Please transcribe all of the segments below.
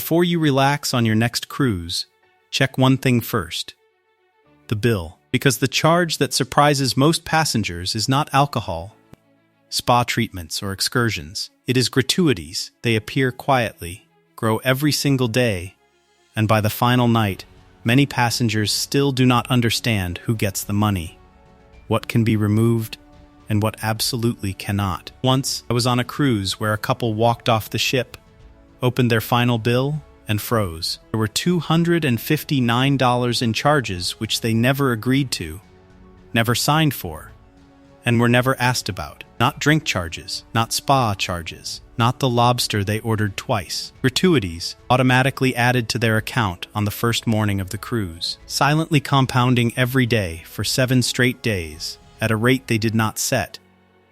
Before you relax on your next cruise, check one thing first: the bill. Because the charge that surprises most passengers is not alcohol, spa treatments, or excursions. It is gratuities. They appear quietly, grow every single day, and by the final night, many passengers still do not understand who gets the money, what can be removed, and what absolutely cannot. Once, I was on a cruise where a couple walked off the ship, opened their final bill, and froze. There were $259 in charges which they never agreed to, never signed for, and were never asked about. Not drink charges, not spa charges, not the lobster they ordered twice. Gratuities automatically added to their account on the first morning of the cruise, silently compounding every day for 7 straight days at a rate they did not set,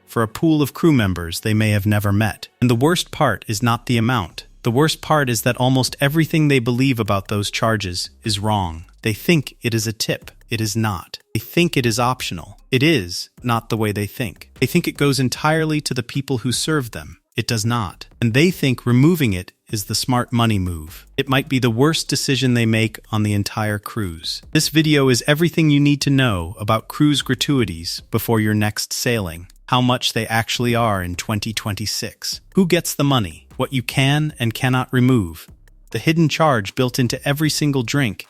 for a pool of crew members they may have never met. And the worst part is not the amount. The worst part is that almost everything they believe about those charges is wrong. They think it is a tip. It is not. They think it is optional. It is not the way they think. They think it goes entirely to the people who serve them. It does not. And they think removing it is the smart money move. It might be the worst decision they make on the entire cruise. This video is everything you need to know about cruise gratuities before your next sailing. How much they actually are in 2026. Who gets the money? What you can and cannot remove. The hidden charge built into every single drink,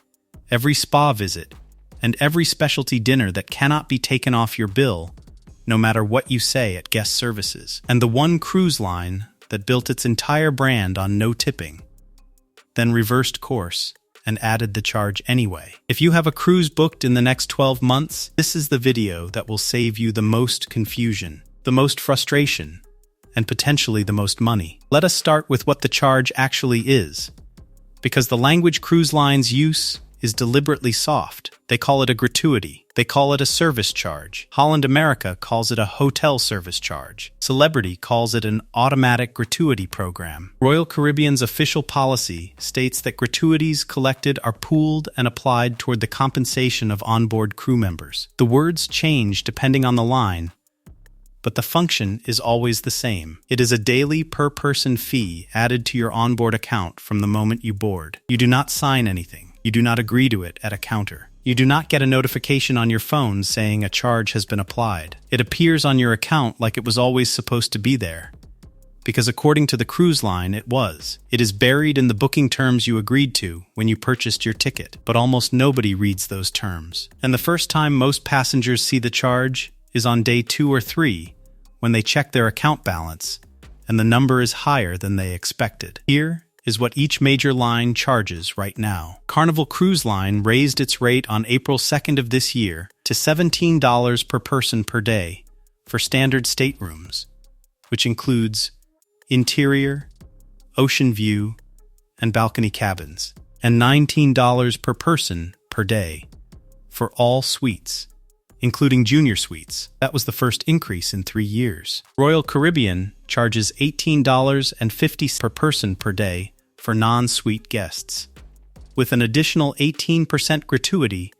every spa visit, and every specialty dinner that cannot be taken off your bill, no matter what you say at guest services. And the one cruise line that built its entire brand on no tipping, then reversed course and added the charge anyway. If you have a cruise booked in the next 12 months, this is the video that will save you the most confusion, the most frustration, and potentially the most money. Let us start with what the charge actually is, because the language cruise lines use is deliberately soft. They call it a gratuity. They call it a service charge. Holland America calls it a hotel service charge. Celebrity calls it an automatic gratuity program. Royal Caribbean's official policy states that gratuities collected are pooled and applied toward the compensation of onboard crew members. The words change depending on the line, but the function is always the same. It is a daily per-person fee added to your onboard account from the moment you board. You do not sign anything. You do not agree to it at a counter. You do not get a notification on your phone saying a charge has been applied. It appears on your account like it was always supposed to be there, because according to the cruise line, it was. It is buried in the booking terms you agreed to when you purchased your ticket, but almost nobody reads those terms. And the first time most passengers see the charge is on day 2 or 3, when they check their account balance, and the number is higher than they expected. Here is what each major line charges right now. Carnival Cruise Line raised its rate on April 2nd of this year to $17 per person per day for standard staterooms, which includes interior, ocean view, and balcony cabins, and $19 per person per day for all suites, including junior suites. That was the first increase in 3 years. Royal Caribbean charges $18.50 per person per day for non-suite guests, with an additional 18% gratuity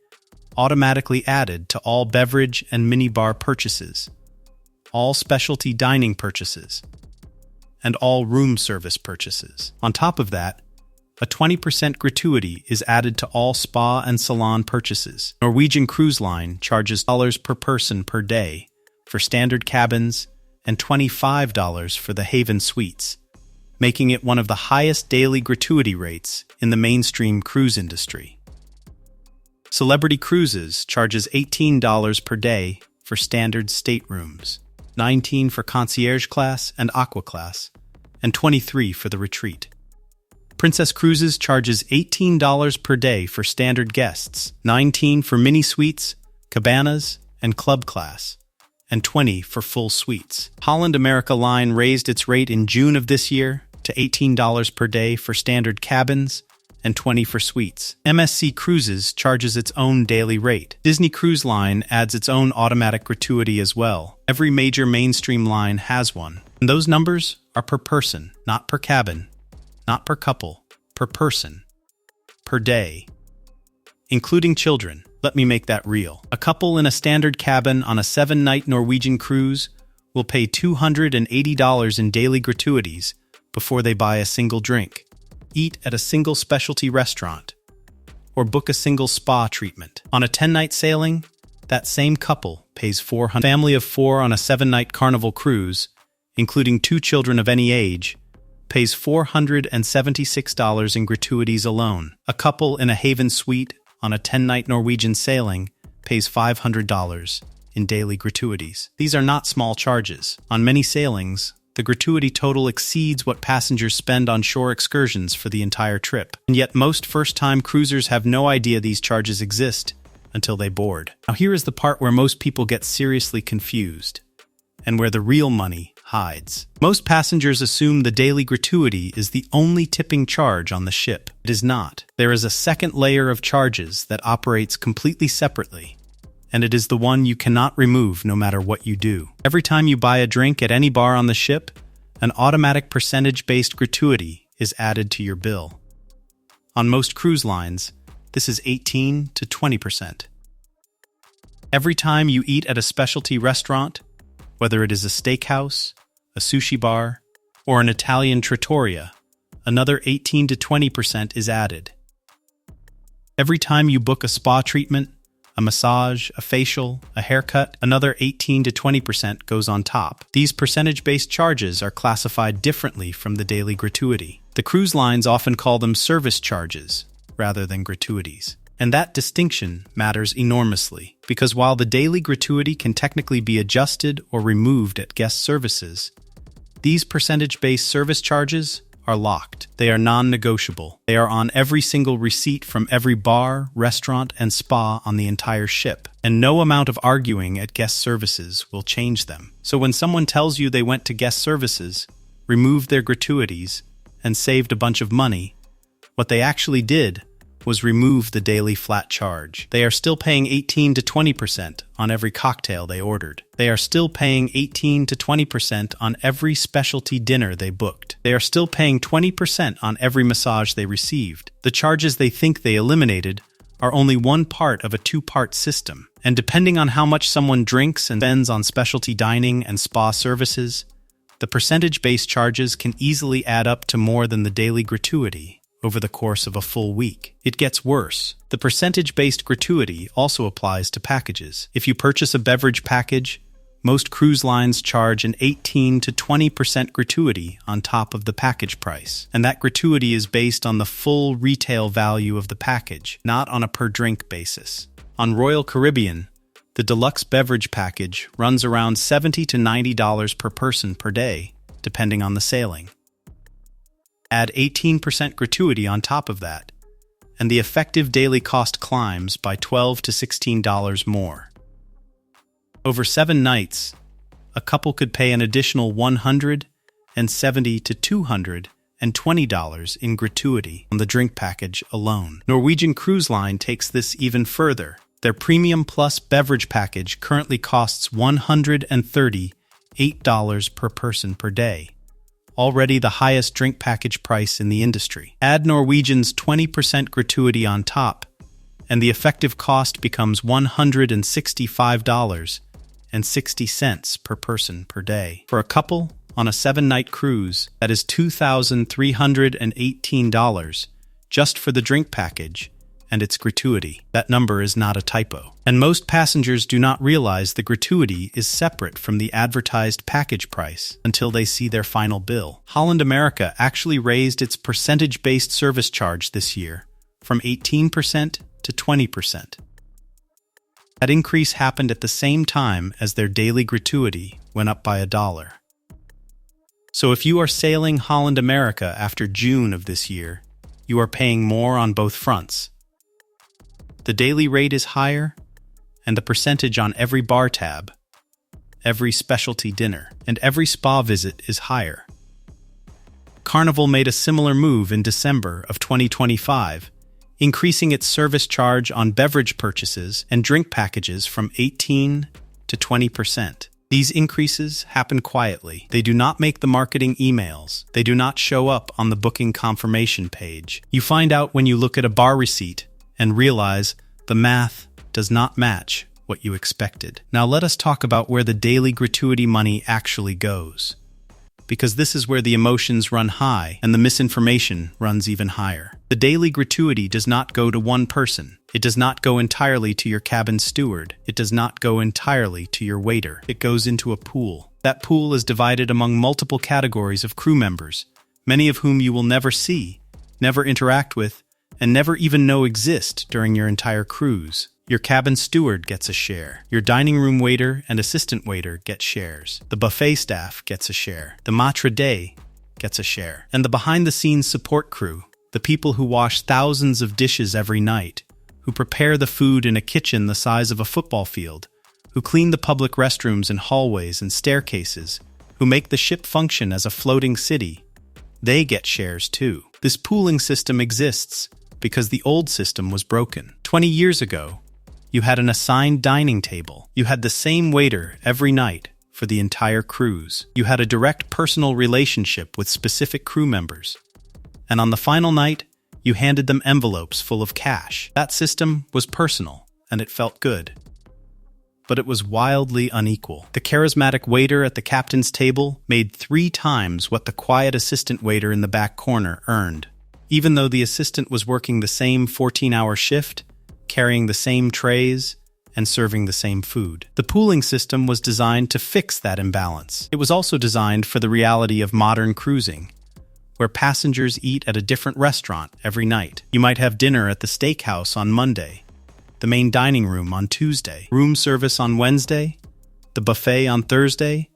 automatically added to all beverage and minibar purchases, all specialty dining purchases, and all room service purchases. On top of that, a 20% gratuity is added to all spa and salon purchases. Norwegian Cruise Line charges $10 per person per day for standard cabins and $25 for the Haven Suites, making it one of the highest daily gratuity rates in the mainstream cruise industry. Celebrity Cruises charges $18 per day for standard staterooms, $19 for concierge class and aqua class, and $23 for the retreat. Princess Cruises charges $18 per day for standard guests, $19 for mini suites, cabanas, and club class, and $20 for full suites. Holland America Line raised its rate in June of this year to $18 per day for standard cabins and $20 for suites. MSC Cruises charges its own daily rate. Disney Cruise Line adds its own automatic gratuity as well. Every major mainstream line has one, and those numbers are per person, not per cabin, not per couple, per person, per day, including children. Let me make that real. A couple in a standard cabin on a 7-night Norwegian cruise will pay $280 in daily gratuities before they buy a single drink. eat at a single specialty restaurant or book a single spa treatment. On a 10-night sailing, that same couple pays $400. Family of 4 on a 7-night Carnival cruise, including 2 children of any age, pays $476 in gratuities alone. A couple in a Haven suite on a 10-night Norwegian sailing pays $500 in daily gratuities. These are not small charges. On many sailings, the gratuity total exceeds what passengers spend on shore excursions for the entire trip. And yet most first-time cruisers have no idea these charges exist until they board. Now here is the part where most people get seriously confused, and where the real money hides. Most passengers assume the daily gratuity is the only tipping charge on the ship. It is not. There is a second layer of charges that operates completely separately, and it is the one you cannot remove no matter what you do. Every time you buy a drink at any bar on the ship, an automatic percentage-based gratuity is added to your bill. On most cruise lines, this is 18 to 20%. Every time you eat at a specialty restaurant, whether it is a steakhouse, a sushi bar, or an Italian trattoria, another 18 to 20% is added. Every time you book a spa treatment, a massage, a facial, a haircut, another 18 to 20% goes on top. These percentage-based charges are classified differently from the daily gratuity. The cruise lines often call them service charges rather than gratuities. And that distinction matters enormously, because while the daily gratuity can technically be adjusted or removed at guest services, these percentage-based service charges are locked. They are non-negotiable. They are on every single receipt from every bar, restaurant, and spa on the entire ship, and no amount of arguing at guest services will change them. So when someone tells you they went to guest services, removed their gratuities, and saved a bunch of money, what they actually did was remove the daily flat charge. They are still paying 18 to 20% on every cocktail they ordered. They are still paying 18 to 20% on every specialty dinner they booked. They are still paying 20% on every massage they received. The charges they think they eliminated are only one part of a 2-part system. And depending on how much someone drinks and spends on specialty dining and spa services, the percentage-based charges can easily add up to more than the daily gratuity over the course of a full week. It gets worse. The percentage-based gratuity also applies to packages. If you purchase a beverage package, most cruise lines charge an 18 to 20% gratuity on top of the package price. And that gratuity is based on the full retail value of the package, not on a per-drink basis. On Royal Caribbean, the deluxe beverage package runs around $70 to $90 per person per day, depending on the sailing. Add 18% gratuity on top of that, and the effective daily cost climbs by $12 to $16 more. Over 7 nights, a couple could pay an additional $170 to $220 in gratuity on the drink package alone. Norwegian Cruise Line takes this even further. Their Premium Plus beverage package currently costs $138 per person per day, already the highest drink package price in the industry. Add Norwegian's 20% gratuity on top, and the effective cost becomes $165.60 per person per day. For a couple on a 7-night cruise, that is $2,318 just for the drink package and its gratuity. That number is not a typo. And most passengers do not realize the gratuity is separate from the advertised package price until they see their final bill. Holland America actually raised its percentage-based service charge this year from 18% to 20%. That increase happened at the same time as their daily gratuity went up by $1. So if you are sailing Holland America after June of this year, you are paying more on both fronts. The daily rate is higher, and the percentage on every bar tab, every specialty dinner, and every spa visit is higher. Carnival made a similar move in December of 2025, increasing its service charge on beverage purchases and drink packages from 18 to 20%. These increases happen quietly. They do not make the marketing emails. They do not show up on the booking confirmation page. You find out when you look at a bar receipt and realize the math does not match what you expected. Now let us talk about where the daily gratuity money actually goes. because this is where the emotions run high and the misinformation runs even higher. The daily gratuity does not go to one person. It does not go entirely to your cabin steward. It does not go entirely to your waiter. It goes into a pool. That pool is divided among multiple categories of crew members, many of whom you will never see, never interact with, and never even know exist during your entire cruise. Your cabin steward gets a share. Your dining room waiter and assistant waiter get shares. The buffet staff gets a share. The maitre d' gets a share. And the behind-the-scenes support crew, the people who wash thousands of dishes every night, who prepare the food in a kitchen the size of a football field, who clean the public restrooms and hallways and staircases, who make the ship function as a floating city, they get shares too. This pooling system exists because the old system was broken. 20 years ago, you had an assigned dining table. You had the same waiter every night for the entire cruise. You had a direct personal relationship with specific crew members. And on the final night, you handed them envelopes full of cash. That system was personal, and it felt good. But it was wildly unequal. The charismatic waiter at the captain's table made 3 times what the quiet assistant waiter in the back corner earned. Even though the assistant was working the same 14-hour shift, carrying the same trays, and serving the same food. The pooling system was designed to fix that imbalance. It was also designed for the reality of modern cruising, where passengers eat at a different restaurant every night. You might have dinner at the steakhouse on Monday, the main dining room on Tuesday, room service on Wednesday, the buffet on Thursday,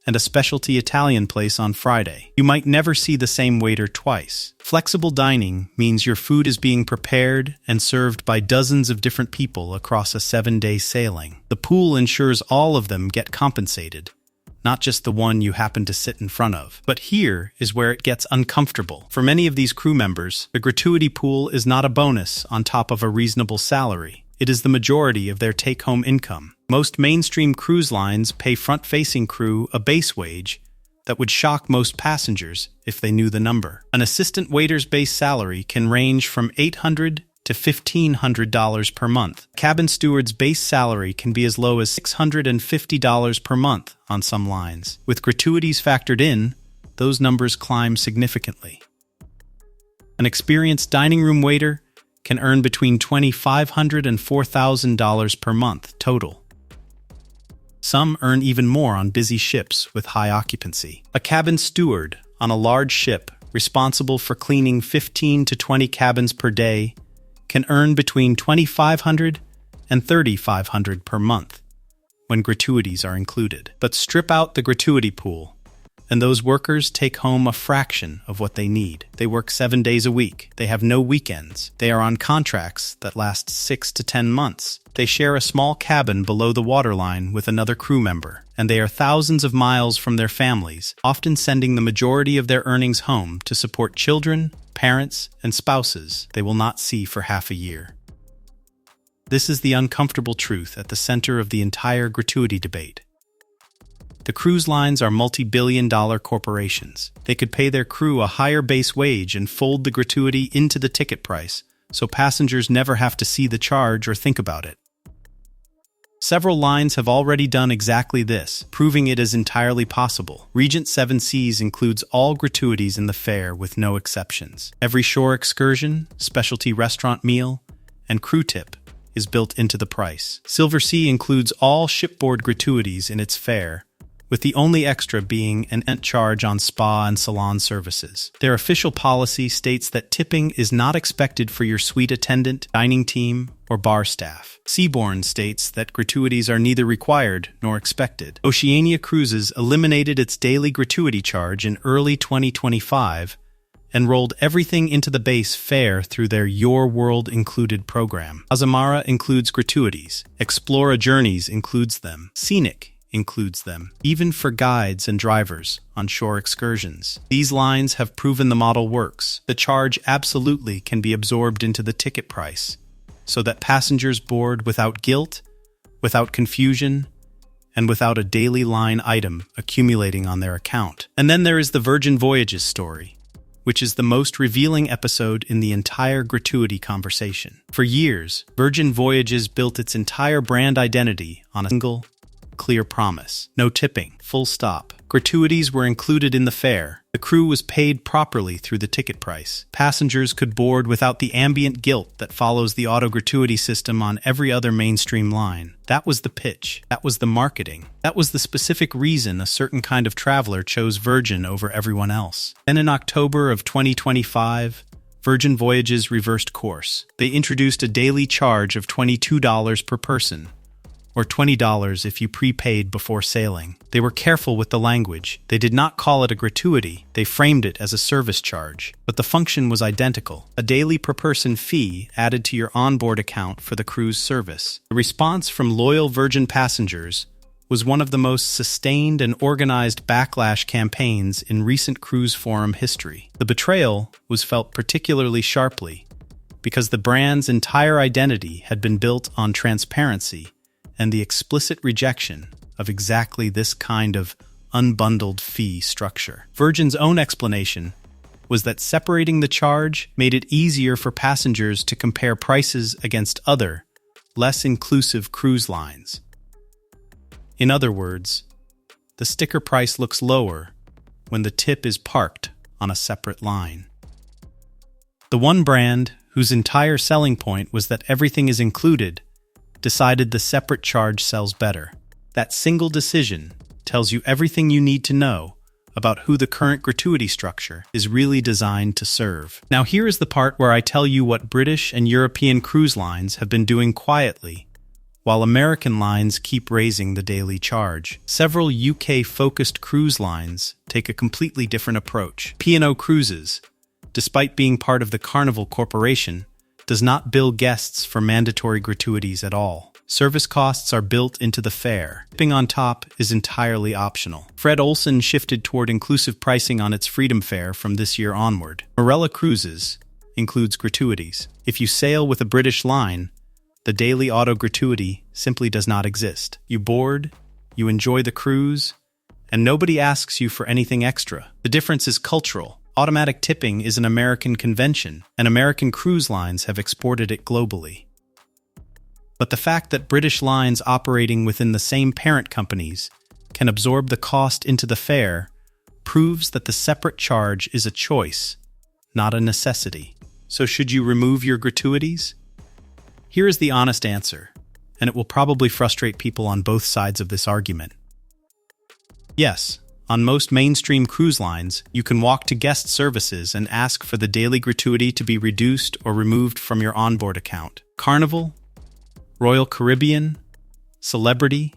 and a specialty Italian place on Friday. You might never see the same waiter twice. Flexible dining means your food is being prepared and served by dozens of different people across a 7-day sailing. The pool ensures all of them get compensated, not just the one you happen to sit in front of. But here is where it gets uncomfortable. For many of these crew members, the gratuity pool is not a bonus on top of a reasonable salary. It is the majority of their take-home income. Most mainstream cruise lines pay front-facing crew a base wage that would shock most passengers if they knew the number. An assistant waiter's base salary can range from $800 to $1,500 per month. Cabin steward's base salary can be as low as $650 per month on some lines. With gratuities factored in, those numbers climb significantly. An experienced dining room waiter can earn between $2,500 and $4,000 per month total. Some earn even more on busy ships with high occupancy. A cabin steward on a large ship responsible for cleaning 15 to 20 cabins per day can earn between $2,500 and $3,500 per month when gratuities are included. But strip out the gratuity pool, and those workers take home a fraction of what they need. They work 7 days a week. They have no weekends. They are on contracts that last 6 to 10 months. They share a small cabin below the waterline with another crew member, and they are thousands of miles from their families, often sending the majority of their earnings home to support children, parents, and spouses they will not see for half a year. This is the uncomfortable truth at the center of the entire gratuity debate. The cruise lines are multi-billion-dollar corporations. They could pay their crew a higher base wage and fold the gratuity into the ticket price, so passengers never have to see the charge or think about it. Several lines have already done exactly this, proving it is entirely possible. Regent Seven Seas includes all gratuities in the fare with no exceptions. Every shore excursion, specialty restaurant meal, and crew tip is built into the price. Silver Sea includes all shipboard gratuities in its fare, with the only extra being an charge on spa and salon services. Their official policy states that tipping is not expected for your suite attendant, dining team, or bar staff. Seabourn states that gratuities are neither required nor expected. Oceania Cruises eliminated its daily gratuity charge in early 2025 and rolled everything into the base fare through their Your World Included program. Azamara includes gratuities. Explora Journeys includes them. Scenic includes them, even for guides and drivers on shore excursions. These lines have proven the model works. The charge absolutely can be absorbed into the ticket price, so that passengers board without guilt, without confusion, and without a daily line item accumulating on their account. And then there is the Virgin Voyages story, which is the most revealing episode in the entire gratuity conversation. For years, Virgin Voyages built its entire brand identity on a single, clear promise. No tipping. Full stop. Gratuities were included in the fare. The crew was paid properly through the ticket price. Passengers could board without the ambient guilt that follows the auto-gratuity system on every other mainstream line. That was the pitch. That was the marketing. That was the specific reason a certain kind of traveler chose Virgin over everyone else. Then in October of 2025, Virgin Voyages reversed course. They introduced a daily charge of $22 per person, or $20 if you prepaid before sailing. They were careful with the language. They did not call it a gratuity. They framed it as a service charge. But the function was identical. A daily per-person fee added to your onboard account for the cruise service. The response from loyal Virgin passengers was one of the most sustained and organized backlash campaigns in recent cruise forum history. The betrayal was felt particularly sharply because the brand's entire identity had been built on transparency and the explicit rejection of exactly this kind of unbundled fee structure. Virgin's own explanation was that separating the charge made it easier for passengers to compare prices against other, less inclusive cruise lines. In other words, the sticker price looks lower when the tip is parked on a separate line. The one brand, whose entire selling point was that everything is included, decided the separate charge sells better. That single decision tells you everything you need to know about who the current gratuity structure is really designed to serve. Now here is the part where I tell you what British and European cruise lines have been doing quietly, while American lines keep raising the daily charge. Several UK-focused cruise lines take a completely different approach. P&O Cruises, despite being part of the Carnival Corporation, does not bill guests for mandatory gratuities at all. Service costs are built into the fare. Tipping on top is entirely optional. Fred Olsen shifted toward inclusive pricing on its Freedom fare from this year onward. Marella Cruises includes gratuities. If you sail with a British line, the daily auto gratuity simply does not exist. You board, you enjoy the cruise, and nobody asks you for anything extra. The difference is cultural. Automatic tipping is an American convention, and American cruise lines have exported it globally. But the fact that British lines operating within the same parent companies can absorb the cost into the fare proves that the separate charge is a choice, not a necessity. So should you remove your gratuities? Here is the honest answer, and it will probably frustrate people on both sides of this argument. Yes. On most mainstream cruise lines, you can walk to guest services and ask for the daily gratuity to be reduced or removed from your onboard account. Carnival, Royal Caribbean, Celebrity,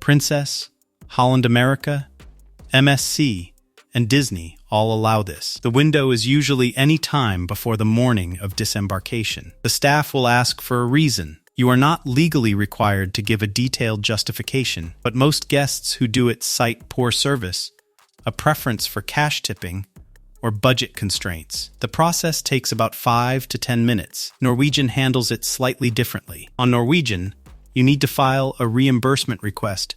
Princess, Holland America, MSC, and Disney all allow this. The window is usually any time before the morning of disembarkation. The staff will ask for a reason. You are not legally required to give a detailed justification, but most guests who do it cite poor service, a preference for cash tipping, or budget constraints. The process takes about 5 to 10 minutes. Norwegian handles it slightly differently. On Norwegian, you need to file a reimbursement request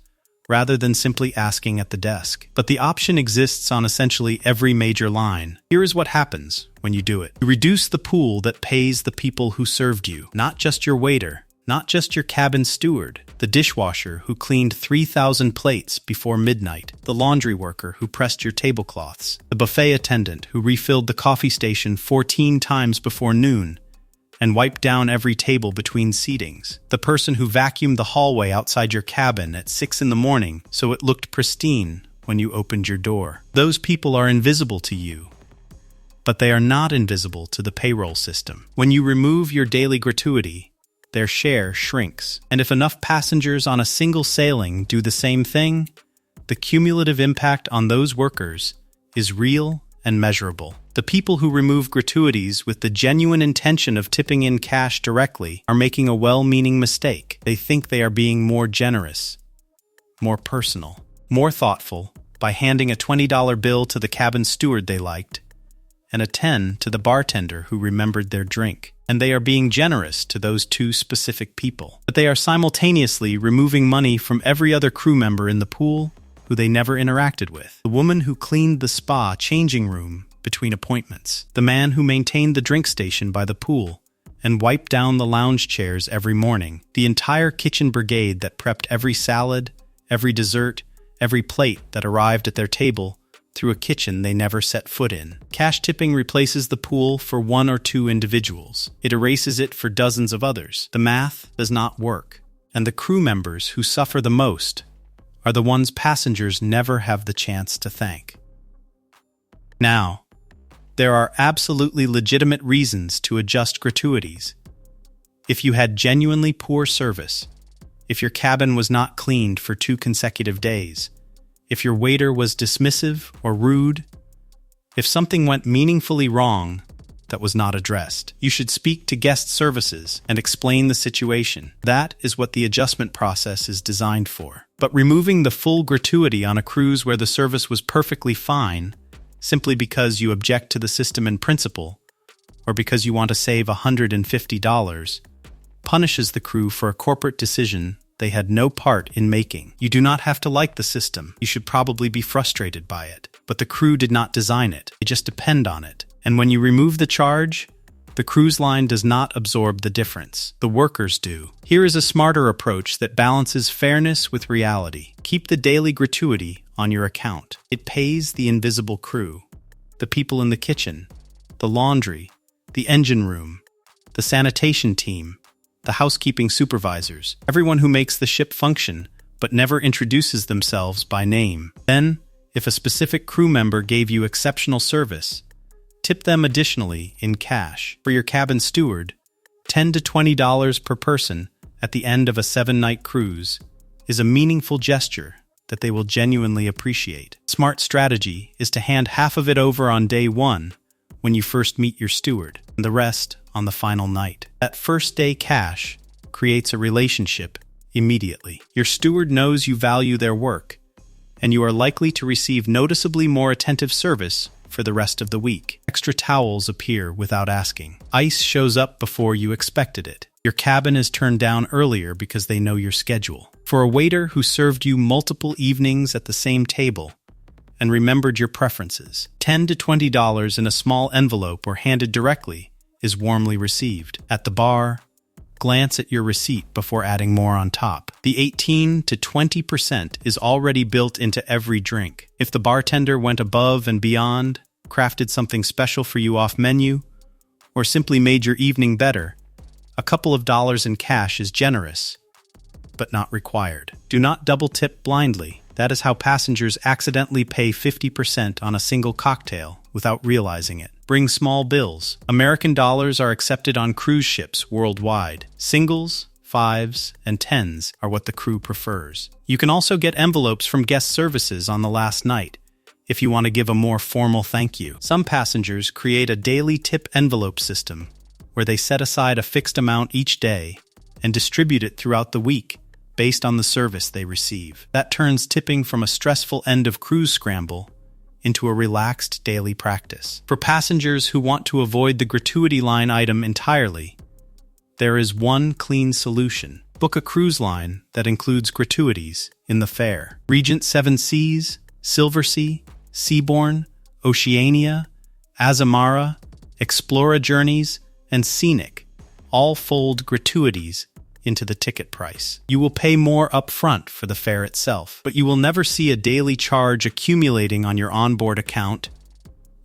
rather than simply asking at the desk. But the option exists on essentially every major line. Here is what happens when you do it. You reduce the pool that pays the people who served you, not just your waiter, not just your cabin steward, the dishwasher who cleaned 3,000 plates before midnight, the laundry worker who pressed your tablecloths, the buffet attendant who refilled the coffee station 14 times before noon and wiped down every table between seatings, the person who vacuumed the hallway outside your cabin at 6 in the morning so it looked pristine when you opened your door. Those people are invisible to you, but they are not invisible to the payroll system. When you remove your daily gratuity, their share shrinks. And if enough passengers on a single sailing do the same thing, the cumulative impact on those workers is real and measurable. The people who remove gratuities with the genuine intention of tipping in cash directly are making a well-meaning mistake. They think they are being more generous, more personal, more thoughtful by handing a $20 bill to the cabin steward they liked and a $10 to the bartender who remembered their drink. And they are being generous to those two specific people. But they are simultaneously removing money from every other crew member in the pool who they never interacted with. The woman who cleaned the spa changing room between appointments. The man who maintained the drink station by the pool and wiped down the lounge chairs every morning. The entire kitchen brigade that prepped every salad every dessert, every plate that arrived at their table through a kitchen they never set foot in. Cash tipping replaces the pool for one or two individuals. It erases it for dozens of others. The math does not work, and the crew members who suffer the most are the ones passengers never have the chance to thank. Now, there are absolutely legitimate reasons to adjust gratuities. If you had genuinely poor service, if your cabin was not cleaned for 2 consecutive days, if your waiter was dismissive or rude, if something went meaningfully wrong that was not addressed, you should speak to guest services and explain the situation. That is what the adjustment process is designed for. But removing the full gratuity on a cruise where the service was perfectly fine, simply because you object to the system in principle, or because you want to save $150, punishes the crew for a corporate decision they had no part in making. You do not have to like the system. You should probably be frustrated by it. But the crew did not design it. They just depend on it. And when you remove the charge, the cruise line does not absorb the difference. The workers do. Here is a smarter approach that balances fairness with reality. Keep the daily gratuity on your account. It pays the invisible crew, the people in the kitchen, the laundry, the engine room, the sanitation team, the housekeeping supervisors, everyone who makes the ship function, but never introduces themselves by name. Then, if a specific crew member gave you exceptional service, tip them additionally in cash. For your cabin steward, $10 to $20 per person at the end of a 7-night cruise is a meaningful gesture that they will genuinely appreciate. Smart strategy is to hand half of it over on day 1 when you first meet your steward, and the rest on the final night. That first day cash creates a relationship immediately. Your steward knows you value their work, and you are likely to receive noticeably more attentive service for the rest of the week. Extra towels appear without asking. Ice shows up before you expected it. Your cabin is turned down earlier because they know your schedule. For a waiter who served you multiple evenings at the same table and remembered your preferences, $10 to $20 in a small envelope or handed directly is warmly received. At the bar, glance at your receipt before adding more on top. The 18 to 20% is already built into every drink. If the bartender went above and beyond, crafted something special for you off menu, or simply made your evening better, a couple of dollars in cash is generous, but not required. Do not double tip blindly. That is how passengers accidentally pay 50% on a single cocktail without realizing it. Bring small bills. American dollars are accepted on cruise ships worldwide. Singles, 5s, and 10s are what the crew prefers. You can also get envelopes from guest services on the last night if you want to give a more formal thank you. Some passengers create a daily tip envelope system where they set aside a fixed amount each day and distribute it throughout the week based on the service they receive. That turns tipping from a stressful end of cruise scramble into a relaxed daily practice. For passengers who want to avoid the gratuity line item entirely, there is one clean solution. Book a cruise line that includes gratuities in the fare. Regent 7 Seas, Silversea, Seabourn, Oceania, Azamara, Explora Journeys, and Scenic all fold gratuities into the ticket price. You will pay more upfront for the fare itself, but you will never see a daily charge accumulating on your onboard account.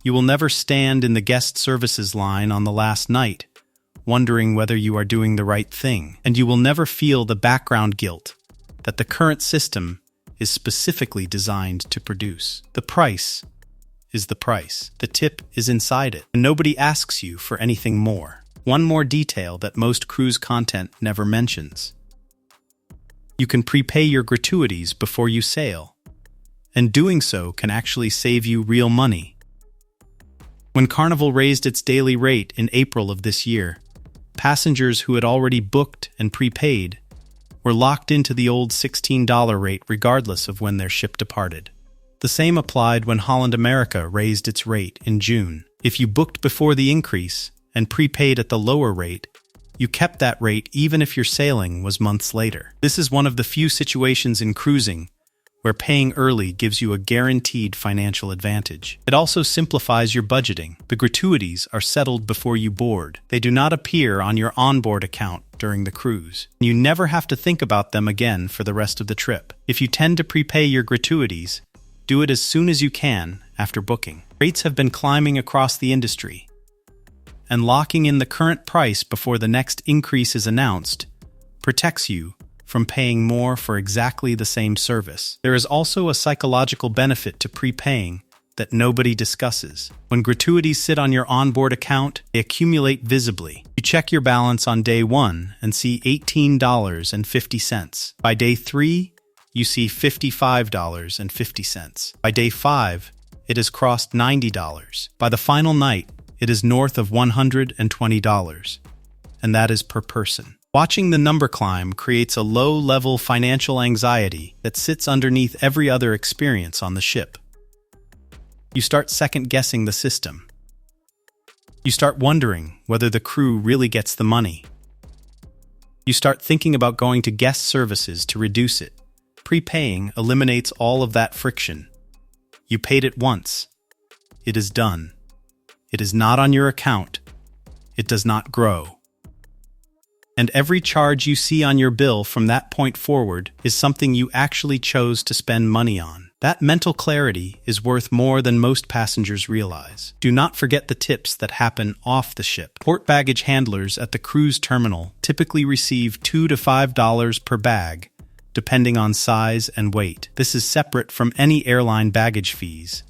You will never stand in the guest services line on the last night, wondering whether you are doing the right thing, and you will never feel the background guilt that the current system is specifically designed to produce. The price is the price. The tip is inside it, and nobody asks you for anything more. One more detail that most cruise content never mentions. You can prepay your gratuities before you sail, and doing so can actually save you real money. When Carnival raised its daily rate in April of this year, passengers who had already booked and prepaid were locked into the old $16 rate regardless of when their ship departed. The same applied when Holland America raised its rate in June. If you booked before the increase and prepaid at the lower rate, you kept that rate even if your sailing was months later. This is one of the few situations in cruising where paying early gives you a guaranteed financial advantage. It also simplifies your budgeting. The gratuities are settled before you board. They do not appear on your onboard account during the cruise. You never have to think about them again for the rest of the trip. If you tend to prepay your gratuities, do it as soon as you can after booking. Rates have been climbing across the industry, and locking in the current price before the next increase is announced protects you from paying more for exactly the same service. There is also a psychological benefit to prepaying that nobody discusses. When gratuities sit on your onboard account, they accumulate visibly. You check your balance on day 1 and see $18.50. By day 3, you see $55.50. By day 5, it has crossed $90. By the final night, it is north of $120, and that is per person. Watching the number climb creates a low-level financial anxiety that sits underneath every other experience on the ship. You start second-guessing the system. You start wondering whether the crew really gets the money. You start thinking about going to guest services to reduce it. Prepaying eliminates all of that friction. You paid it once. It is done. It is not on your account. It does not grow. And every charge you see on your bill from that point forward is something you actually chose to spend money on. That mental clarity is worth more than most passengers realize. Do not forget the tips that happen off the ship. Port baggage handlers at the cruise terminal typically receive $2 to $5 per bag, depending on size and weight. This is separate from any airline baggage fees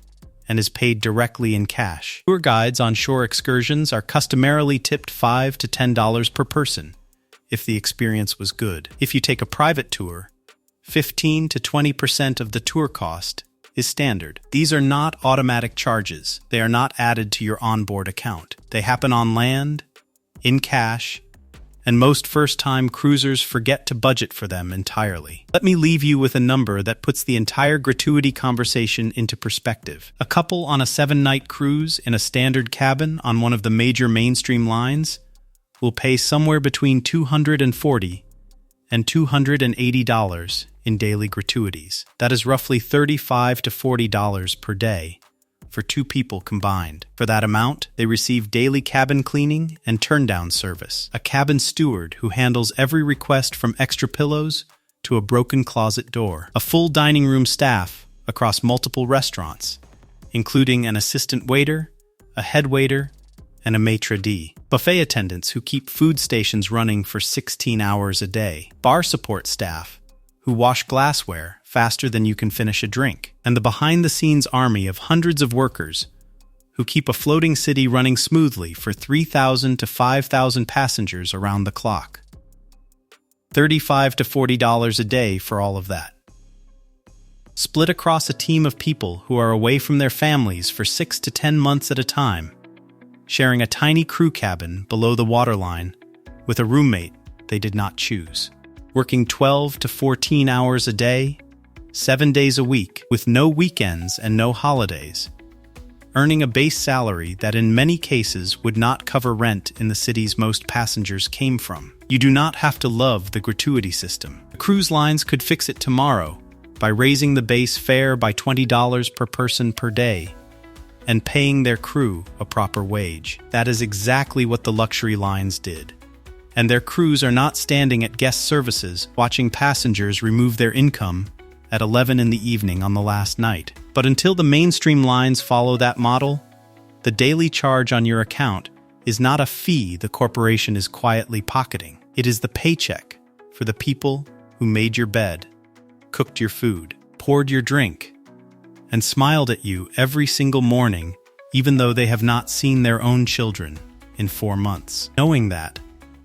and is paid directly in cash. Tour guides on shore excursions are customarily tipped $5 to $10 per person if the experience was good. If you take a private tour, 15 to 20% of the tour cost is standard. These are not automatic charges. They are not added to your onboard account. They happen on land, in cash, and most first-time cruisers forget to budget for them entirely. Let me leave you with a number that puts the entire gratuity conversation into perspective. A couple on a 7-night cruise in a standard cabin on one of the major mainstream lines will pay somewhere between $240 and $280 in daily gratuities. That is roughly $35 to $40 per day for 2 people combined. For that amount, they receive daily cabin cleaning and turn-down service, a cabin steward who handles every request from extra pillows to a broken closet door, a full dining room staff across multiple restaurants, including an assistant waiter, a head waiter, and a maitre d', buffet attendants who keep food stations running for 16 hours a day, bar support staff who wash glassware faster than you can finish a drink, and the behind-the-scenes army of hundreds of workers who keep a floating city running smoothly for 3,000 to 5,000 passengers around the clock. $35 to $40 a day for all of that. Split across a team of people who are away from their families for 6 to 10 months at a time, sharing a tiny crew cabin below the waterline with a roommate they did not choose. Working 12 to 14 hours a day, 7 days a week, with no weekends and no holidays, earning a base salary that in many cases would not cover rent in the cities most passengers came from. You do not have to love the gratuity system. The cruise lines could fix it tomorrow by raising the base fare by $20 per person per day and paying their crew a proper wage. That is exactly what the luxury lines did. And their crews are not standing at guest services watching passengers remove their income at 11 in the evening on the last night. But until the mainstream lines follow that model, the daily charge on your account is not a fee the corporation is quietly pocketing. It is the paycheck for the people who made your bed, cooked your food, poured your drink, and smiled at you every single morning, even though they have not seen their own children in 4 months. Knowing that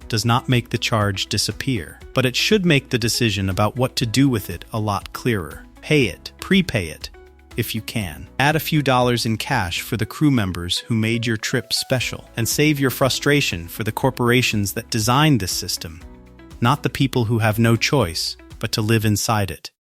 does not make the charge disappear, but it should make the decision about what to do with it a lot clearer. Pay it, prepay it, if you can. Add a few dollars in cash for the crew members who made your trip special, and save your frustration for the corporations that designed this system, not the people who have no choice but to live inside it.